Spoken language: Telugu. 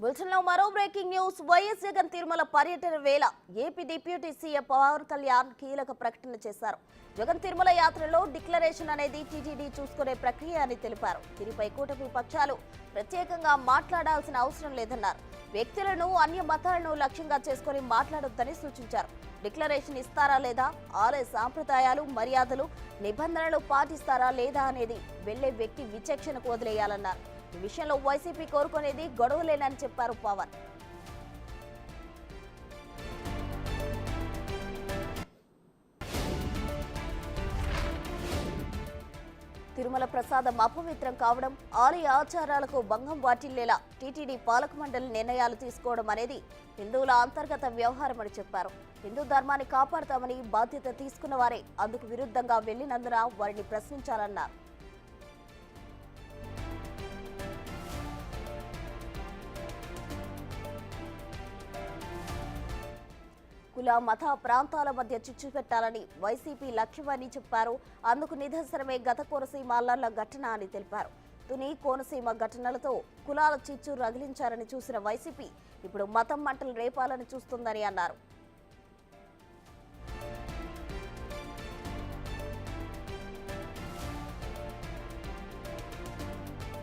బులెటిన్లో మరో breaking news. YS Jagan Tirumala పర్యటన వేళ AP deputy CM Pawan Kalyan కీలక ప్రకటన చేశారు. జగన్ తిరుమల యాత్రలో డిక్లరేషన్ అనేది టీటీడీ చూసుకునే ప్రక్రియ అని తెలిపారు. దీనిపై కూటమి పక్షాలు ప్రత్యేకంగా మాట్లాడాల్సిన అవసరం లేదన్నారు. వ్యక్తులను అన్య మతాలను లక్ష్యంగా చేసుకుని మాట్లాడొద్దని సూచించారు. డిక్లరేషన్ ఇస్తారా లేదా, ఆలయ సాంప్రదాయాలు మర్యాదలు నిబంధనలు పాటిస్తారా లేదా అనేది వెళ్లే వ్యక్తి విచక్షణకు వదిలేయాలన్నారు. ఈ విషయంలో వైసీపీ కోరుకునేది గొడవలేనని చెప్పారు పవన్. తిరుమల ప్రసాదం అపవిత్రం కావడం, ఆలయ ఆచారాలకు భంగం వాటిల్లేలా టీటీడీ పాలక మండలి నిర్ణయాలు తీసుకోవడం అనేది హిందువుల అంతర్గత వ్యవహారమని చెప్పారు. హిందూ ధర్మాన్ని కాపాడతామని బాధ్యత తీసుకున్న వారే అందుకు విరుద్ధంగా వెళ్లినందున వారిని ప్రశ్నించాలన్నారు. కుల మత ప్రాంతాల మధ్య చిచ్చు పెట్టాలని వైసీపీ లక్ష్యమని చెప్పారు. అందుకు నిదర్శనమే గత కోనసీమ అల్లర్ల ఘటన అని తెలిపారు. తుని కోనసీమ ఘటనలతో కులాల చిచ్చు రగిలించారని చూసిన వైసీపీ ఇప్పుడు మతం మంటలు రేపాలని చూస్తుందని అన్నారు.